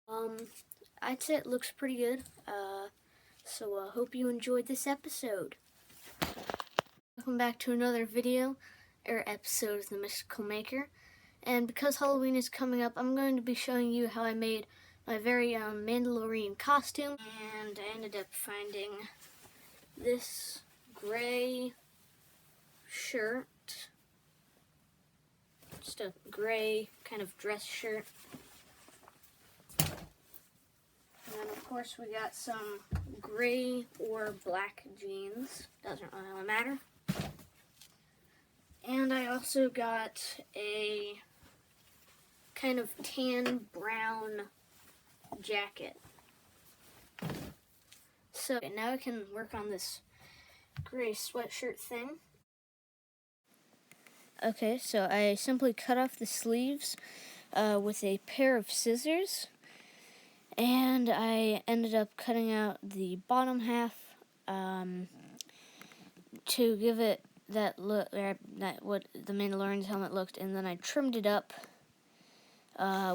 Um, I'd say it looks pretty good. So hope you enjoyed this episode. Welcome back to another video or episode of The Mystical Maker. And because Halloween is coming up, I'm going to be showing you how I made my very own Mandalorian costume. And I ended up finding this gray shirt. Just a gray kind of dress shirt. And then of course we got some gray or black jeans. Doesn't really matter. And I also got a kind of tan brown jacket. So now I can work on this gray sweatshirt thing. Okay, so I simply cut off the sleeves with a pair of scissors, and I ended up cutting out the bottom half to give it that look, that what the Mandalorian's helmet looked, and then I trimmed it up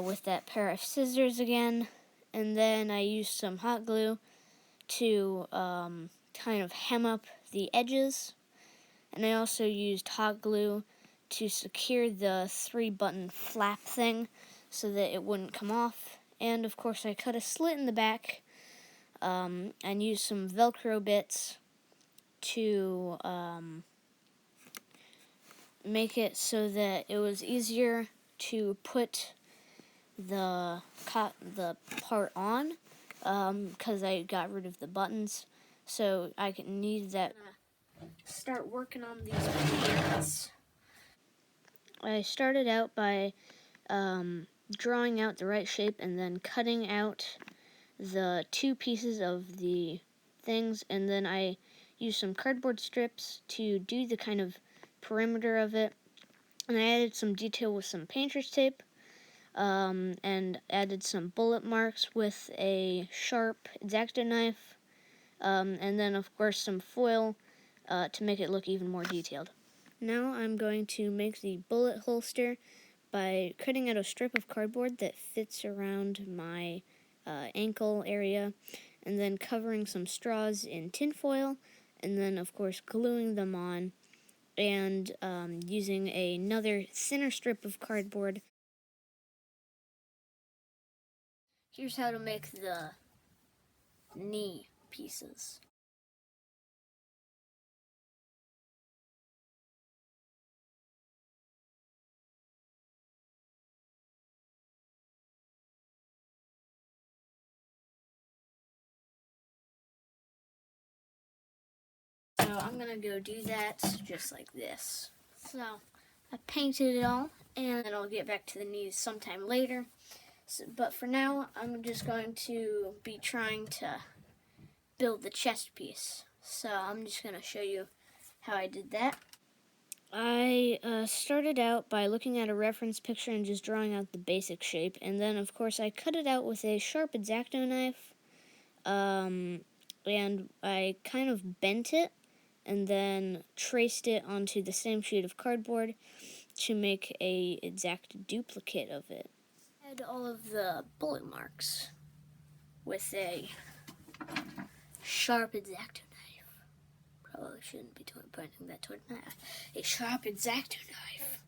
with that pair of scissors again, and then I used some hot glue to kind of hem up the edges, and I also used hot glue to secure the 3-button flap thing so that it wouldn't come off. And of course I cut a slit in the back and used some Velcro bits to make it so that it was easier to put the part on, because I got rid of the buttons, so I need that. Start working on these pants. I started out by drawing out the right shape and then cutting out the 2 pieces of the things, and then I used some cardboard strips to do the kind of perimeter of it, and I added some detail with some painter's tape, and added some bullet marks with a sharp X-Acto knife, and then of course some foil to make it look even more detailed. Now I'm going to make the bullet holster by cutting out a strip of cardboard that fits around my ankle area, and then covering some straws in tinfoil, and then of course gluing them on, and using another thinner strip of cardboard. Here's how to make the knee pieces. So I'm gonna go do that just like this. So I painted it all, and then I'll get back to the knees sometime later. But for now, I'm just going to be trying to build the chest piece. So I'm just going to show you how I did that. I started out by looking at a reference picture and just drawing out the basic shape, and then of course I cut it out with a sharp X-Acto knife, and I kind of bent it and then traced it onto the same sheet of cardboard to make a exact duplicate of it. I had all of the bullet marks with a sharp X-Acto knife. Probably shouldn't be pointing that toward my eye. A sharp X-Acto knife.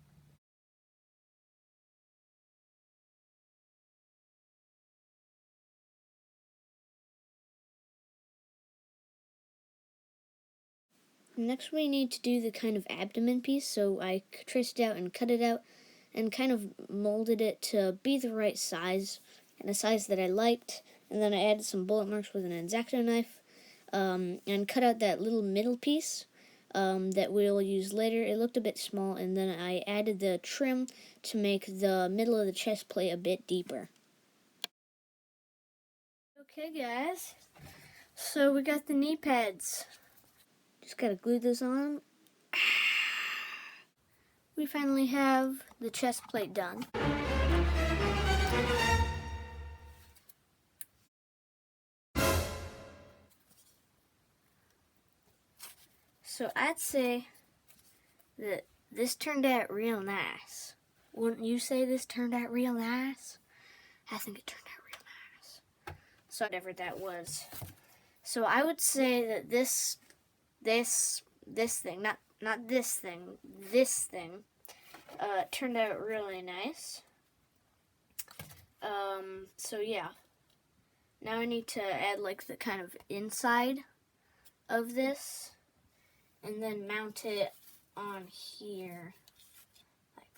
Next we need to do the kind of abdomen piece, so I traced it out and cut it out and kind of molded it to be the right size, and a size that I liked, and then I added some bullet marks with an X-Acto knife, and cut out that little middle piece that we'll use later. It looked a bit small, and then I added the trim to make the middle of the chest plate a bit deeper. Okay guys, so we got the knee pads. Just gotta glue this on. We finally have the chest plate done. So I'd say that this turned out real nice. Wouldn't you say this turned out real nice? I think it turned out real nice. So whatever that was. So I would say that this thing, not this thing, turned out really nice. So yeah. Now I need to add like the kind of inside of this and then mount it on here like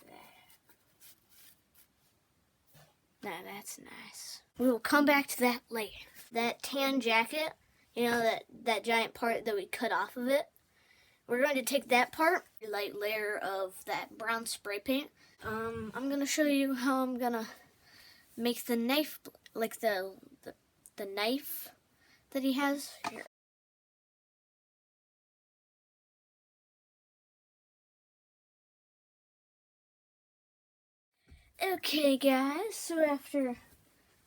that. Now that's nice. We will come back to that later. That tan jacket, you know, that giant part that we cut off of it, we're going to take that part, a light layer of that brown spray paint. I'm going to show you how I'm going to make the knife, like the knife that he has here. Okay guys, so after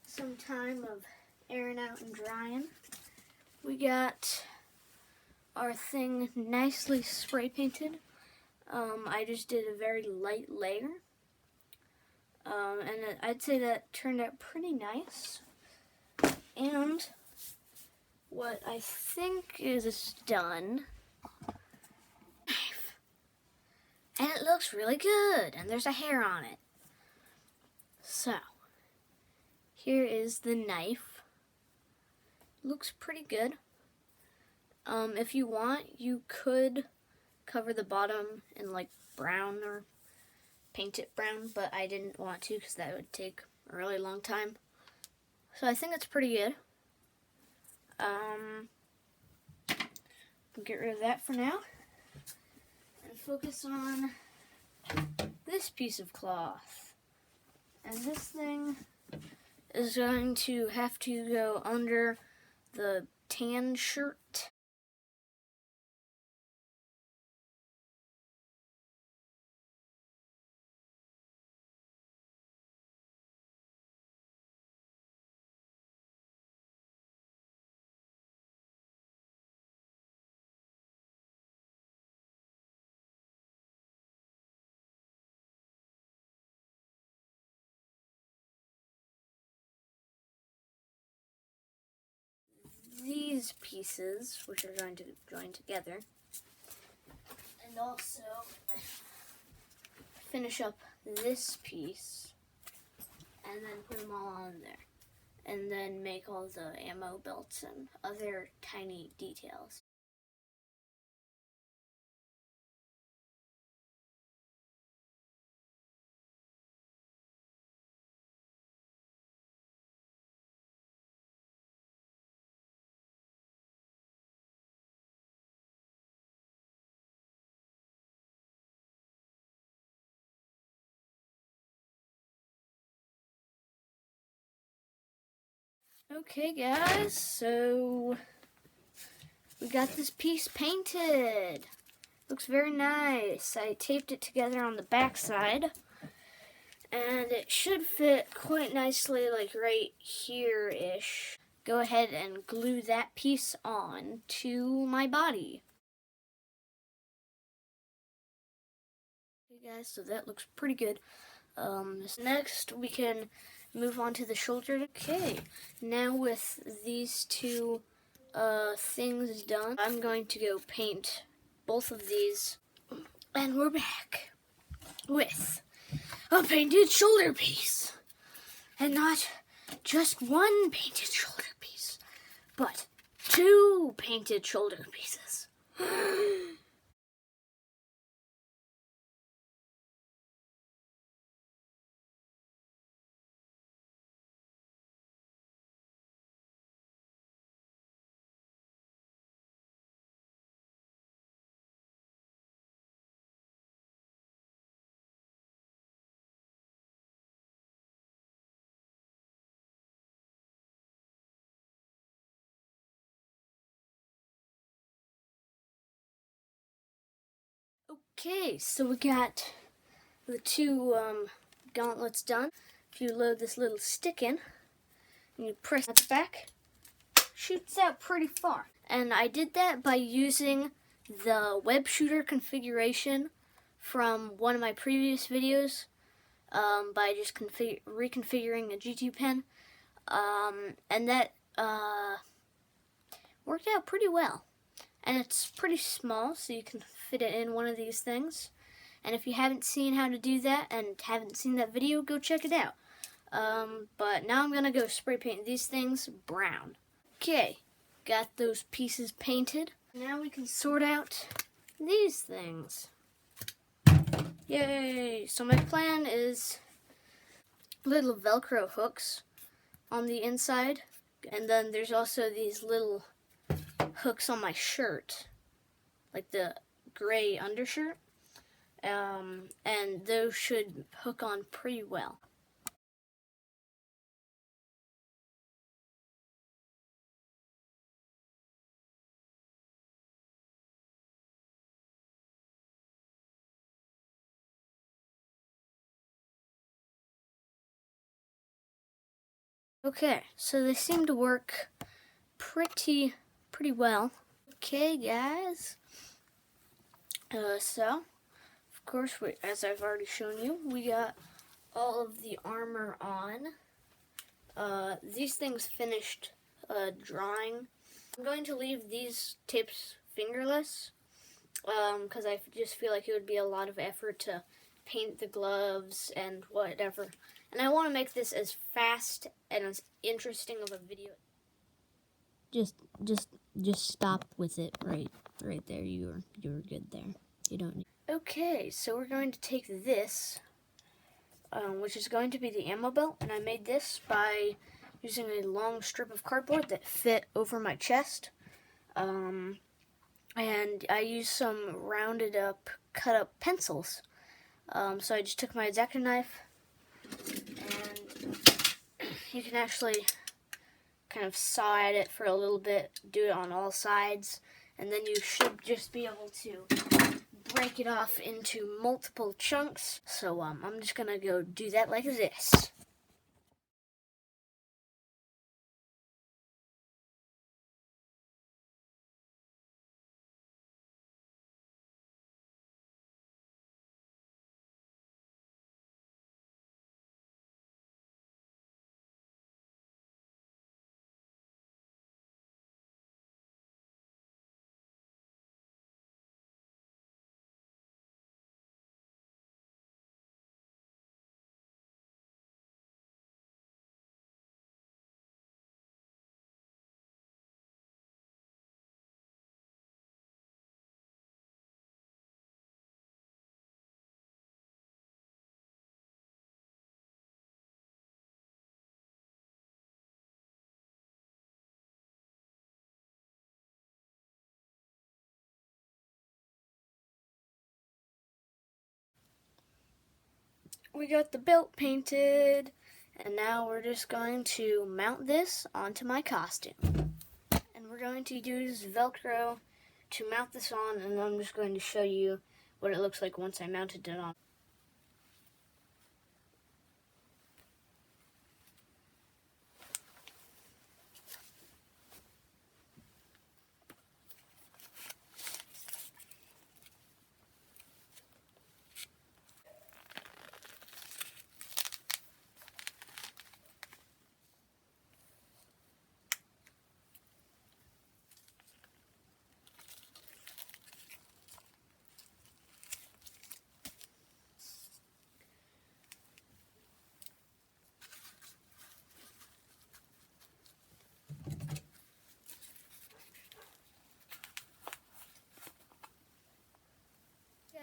some time of airing out and drying, we got our thing nicely spray painted. I just did a very light layer, and I'd say that turned out pretty nice. And what I think is done, and it looks really good, and there's a hair on it. So, here is the knife. Looks pretty good. If you want, you could cover the bottom in like brown or paint it brown, but I didn't want to because that would take a really long time. So I think it's pretty good. Get rid of that for now and focus on this piece of cloth. And this thing is going to have to go under the tan shirt. These pieces, which are going to join together, and also finish up this piece, and then put them all on there, and then make all the ammo belts and other tiny details. Okay guys, so we got this piece painted. Looks very nice. I taped it together on the back side, and it should fit quite nicely, like right here-ish. Go ahead and glue that piece on to my body. Okay guys, so that looks pretty good. Next we can move on to the shoulder. Okay, now with these two things done, I'm going to go paint both of these, and we're back with a painted shoulder piece, and not just one painted shoulder piece, but two painted shoulder pieces. Okay, so we got the two gauntlets done. If you load this little stick in, and you press at the back, shoots out pretty far. And I did that by using the web shooter configuration from one of my previous videos, by just reconfiguring a GT pen. And that worked out pretty well. And it's pretty small, so you can fit it in one of these things. And if you haven't seen how to do that and haven't seen that video, go check it out. But now I'm gonna go spray paint these things brown. Okay, got those pieces painted. Now we can sort out these things. Yay! So my plan is little Velcro hooks on the inside, and then there's also these little hooks on my shirt, like the gray undershirt, and those should hook on pretty well. Okay, so they seem to work pretty well. Okay, guys. So, of course, as I've already shown you, we got all of the armor on. These things finished drying. I'm going to leave these tapes fingerless, because I just feel like it would be a lot of effort to paint the gloves and whatever. And I want to make this as fast and as interesting of a video. Just stop with it right there. You were good there. You don't need. Okay, so we're going to take this, which is going to be the ammo belt, and I made this by using a long strip of cardboard that fit over my chest. And I used some rounded up, cut up pencils. So I just took my X-Acto knife, and you can actually kind of saw at it for a little bit, do it on all sides, and then you should just be able to break it off into multiple chunks. So I'm just gonna go do that like this. We got the belt painted, and now we're just going to mount this onto my costume. And we're going to use Velcro to mount this on, and I'm just going to show you what it looks like once I mounted it on.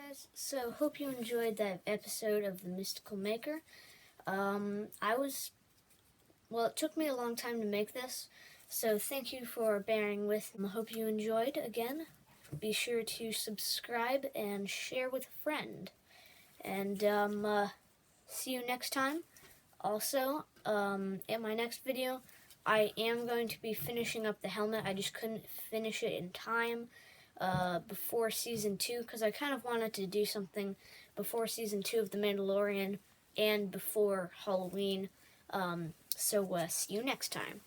Guys, so hope you enjoyed that episode of The Mystical Maker. It took me a long time to make this, so thank you for bearing with me. I hope you enjoyed. Again, be sure to subscribe and share with a friend. And see you next time. Also, in my next video, I am going to be finishing up the helmet. I just couldn't finish it in time before Season 2, because I kind of wanted to do something before Season 2 of The Mandalorian and before Halloween. So see you next time.